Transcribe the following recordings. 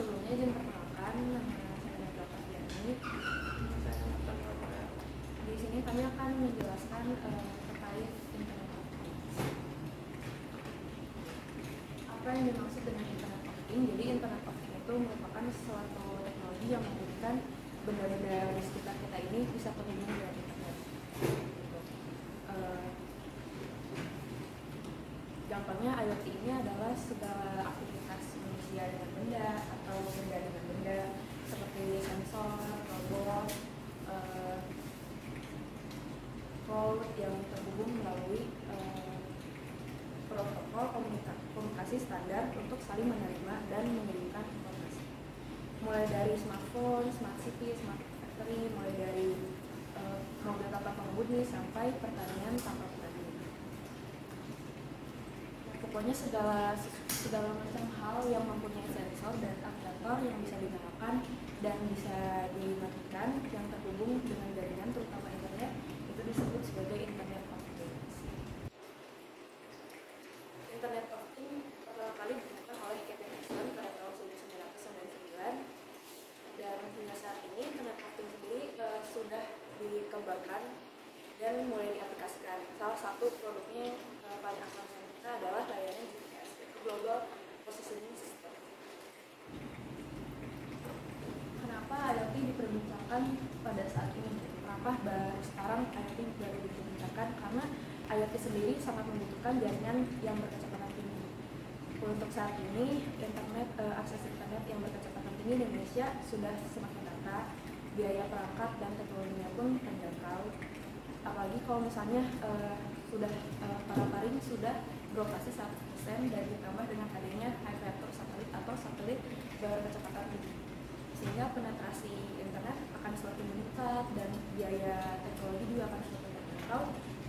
Sebelumnya izin perkenalkan, nama saya Nadia Fafiani. Di sini kami akan menjelaskan terkait internet of things. Apa yang dimaksud dengan internet of things? Jadi internet of things itu merupakan suatu teknologi yang memungkinkan benda-benda di sekitar kita ini bisa terhubung dengan internet. Gampangnya IoT ini adalah segala aktivitas manusia dengan benda atau benda dengan benda seperti sensor, robot, cloud yang terhubung melalui protokol komunikasi standar untuk saling menerima dan mengirimkan informasi. Mulai dari smartphone, smart city, smart factory, mulai dari mobil tanpa pengemudi sampai pertanian tanpa petani. Pokoknya segala macam hal yang mempunyai sensor dan aktuator yang bisa dinyalakan dan bisa dimatikan yang terhubung dengan jaringan terutama internet itu disebut sebagai Internet of Things. Internet of Things pertama kali ditemukan oleh Kevin Eastman pada tahun 1999 dan hingga saat ini Internet of Things sendiri sudah dikembangkan dan mulai diaplikasikan. Salah satu produknya paling akan adalah layanan GPS, Global Positioning System. Kenapa IoT diperbincangkan pada saat ini? Kenapa baru sekarang IoT baru diperbincangkan? Karena IoT sendiri sangat membutuhkan jaringan yang berkecepatan tinggi. Untuk saat ini, akses internet yang berkecepatan tinggi di Indonesia sudah semakin rata, biaya perangkat dan teknologinya pun terjangkau. Apalagi kalau misalnya para paring sudah beroperasi 100% dan ditambah dengan adanya hypervector satelit atau satelit berkecepatan tinggi, sehingga penetrasi internet akan semakin meningkat dan biaya teknologi juga akan semakin terjangkau.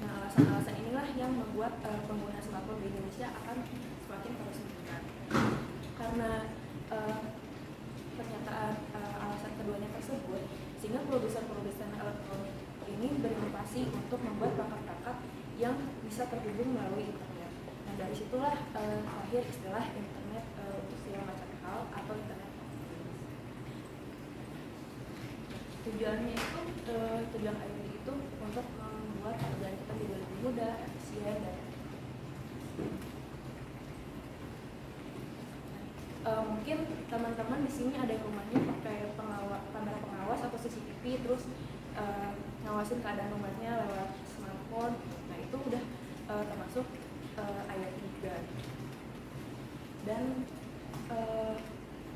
Nah, alasan-alasan inilah yang membuat pengguna smartphone di Indonesia akan semakin terus meningkat. Karena pernyataan alasan keduanya tersebut, sehingga produsen-produsen elektronik ini berinovasi untuk membuat perangkat-perangkat yang bisa terhubung melalui internet. Nah, dari situlah lahir istilah internet untuk segala macam hal atau internet of things. Tujuannya itu, tujuan IoT itu untuk membuat pekerjaan kita jadi lebih mudah, efisien, dan mungkin teman-teman di sini ada yang rumahnya pakai kamera pengawas atau CCTV, terus ngawasin keadaan rumahnya lewat smartphone. Nah, itu udah termasuk IoT juga. Dan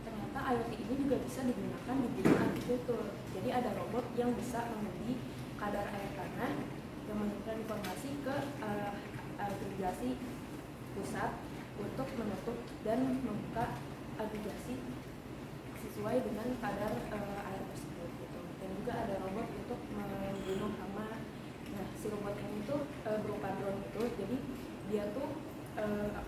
ternyata IoT ini juga bisa digunakan di bidang agrikultur. Jadi ada robot yang bisa menguji kadar air tanah yang menunjukkan informasi ke agregasi pusat untuk menutup dan membuka agregasi sesuai dengan kadar air tersebut gitu. Dan juga ada robot untuk membunuh hama. Nah, si robot ini tuh berupa drone itu, jadi dia tuh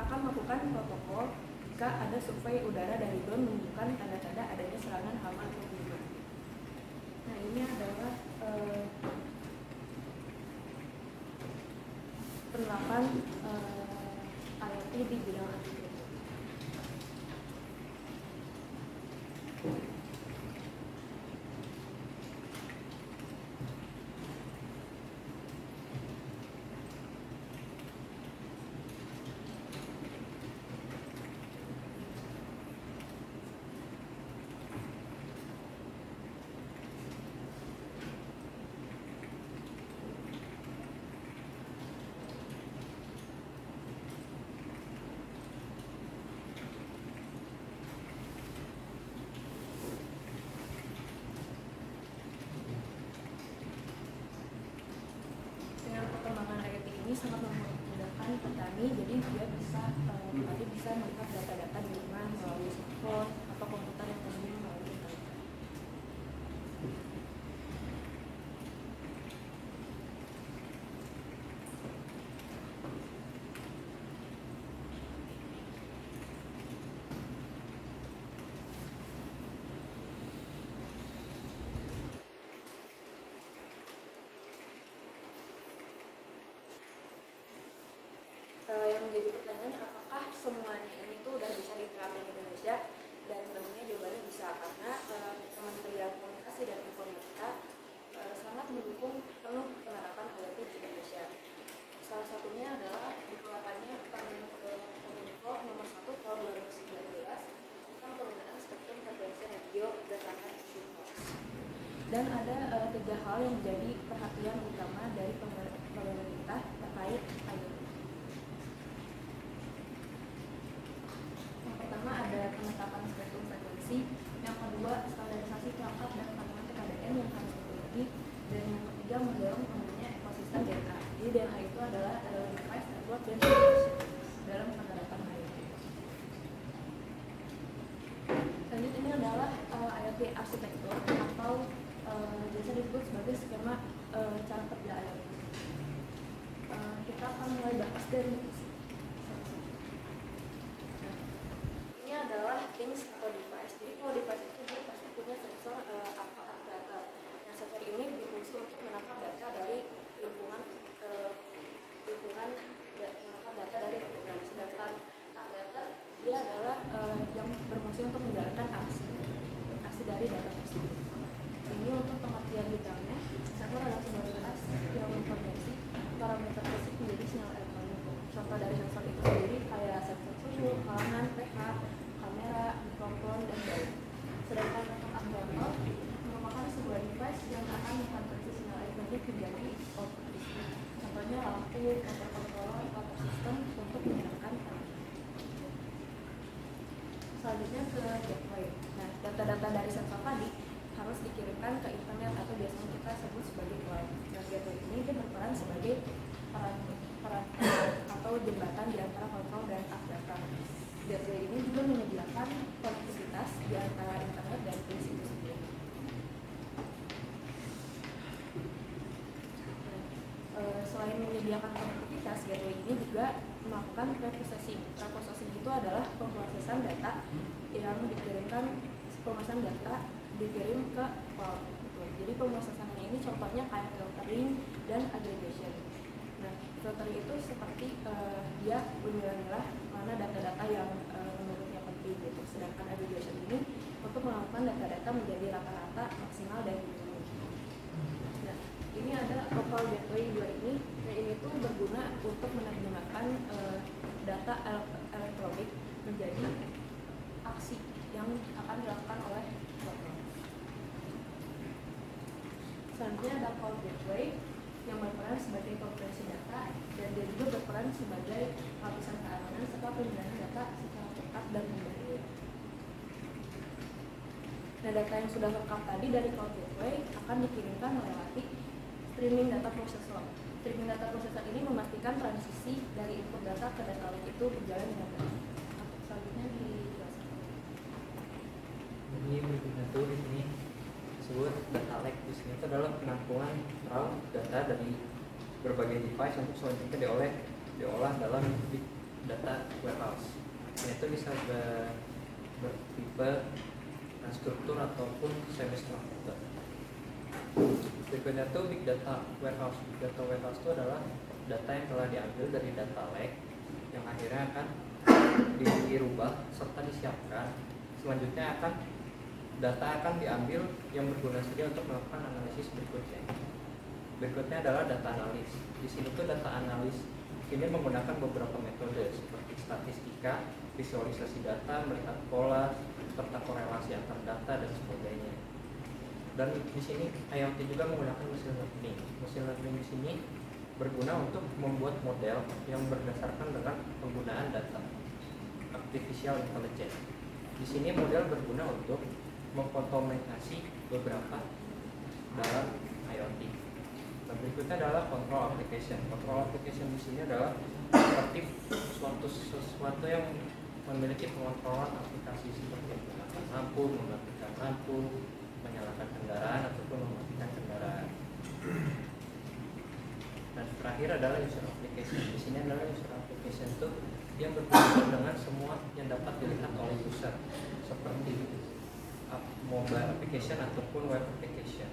akan melakukan protokol jika ada survei udara dari drone menunjukkan tanda-tanda adanya serangan hama atau guna. Nah, ini adalah penerapan IoT di bidang agrikultur. Dan ada 3 hal yang menjadi perhatian utama dari pemerintah terkait IoT. Yang pertama ada penetapan spektrum frekuensi, yang kedua standarisasi perangkat dan kandungan TKDN yang harus dipenuhi, dan yang ketiga mendorong tumbuhnya ekosistem DNA. Jadi DNA itu adalah device, network, dan solution dalam penerapan IoT. Selanjutnya ini adalah IoT arsitektur atau biasa disebut sebagai skema cara kerja IoT. Kita akan mulai bahas dari ini adalah things atau device. Jadi kalau device itu dia pasti punya sensor atau actuator. Nah, sensor ini berfungsi untuk menangkap data dari lingkungan menangkap data dari lingkungan. Sedangkan actuator dia adalah yang berfungsi untuk menjalankan aksi dari data tersebut. Ini untuk pengertian detailnya, sensor adalah sebuah device yang mengkonversi parameter fisik menjadi sinyal elektronik. Contoh dari sensor itu sendiri kayak sensor suhu, kalangan, pH, kamera, mikrofon, dan bau. Sedangkan untuk actuator merupakan sebuah device yang akan mengkonversi sinyal elektronik menjadi output listrik. Contohnya lampu, motor controller, atau sistem untuk menyalakan lampu. Selanjutnya ke gateway. Nah, data-data dari sensor tadi harus dikirimkan ke internet atau biasanya kita sebut sebagai cloud. Nah, gateway ini dia berperan sebagai peran atau jembatan di antara kontrol dan actuator. Gateway ini juga menyediakan konektivitas di antara internet dan bus itu sendiri. Selain menyediakan konektivitas, gateway ini juga melakukan preprocessing. Preprocessing itu adalah pemrosesan data yang dikirim ke cloud. Jadi pemrosesannya ini contohnya kayak filtering dan aggregation. Nah, filtering itu seperti dia memilah-milah mana data-data yang menurutnya penting gitu. Sedangkan aggregation ini untuk melakukan data-data menjadi rata-rata maksimal dan minimum. Nah, ini ada local gateway 2 ini. Nah, ini tuh berguna untuk menerjemahkan data elektronik menjadi aksi yang akan dilakukan oleh platform. Selanjutnya ada call gateway yang berperan sebagai konversi data, dan dia juga berperan sebagai lapisan keamanan serta penjelasan data secara cepat dan mudah. Nah, data yang sudah lengkap tadi dari call gateway akan dikirimkan melewati streaming data processor. Streaming data processor ini memastikan transisi dari input data ke data lake itu berjalan dengan baik. Selanjutnya dijelaskan. Ini berguna di sini disebut data lake. Di sini itu adalah penampungan raw data dari berbagai device untuk selanjutnya diolah dalam big data warehouse. Ini itu bisa bertipe struktur ataupun semi struktur. Berikutnya itu big data warehouse. Big data warehouse itu adalah data yang telah diambil dari data lake yang akhirnya akan dirubah serta disiapkan. Selanjutnya data akan diambil yang berguna saja untuk melakukan analisis berikutnya. Berikutnya adalah data analis. Di sini tuh data analis ini menggunakan beberapa metode seperti statistika, visualisasi data, melihat pola, serta korelasi antar data dan sebagainya. Dan di sini IoT juga menggunakan machine learning. Machine learning di sini berguna untuk membuat model yang berdasarkan dengan penggunaan data artificial intelligence. Di sini model berguna untuk mengautomatasi beberapa dalam IoT. Dan berikutnya adalah control application. Control application di sini adalah seperti sesuatu yang memiliki pengontrolan aplikasi seperti menggunakan lampu, mematikan lampu, menyalakan kendaraan ataupun mematikan kendaraan. Dan terakhir adalah user application. Di sini adalah user application itu yang berhubungan dengan semua yang dapat dilihat oleh user, seperti mobile application ataupun web application.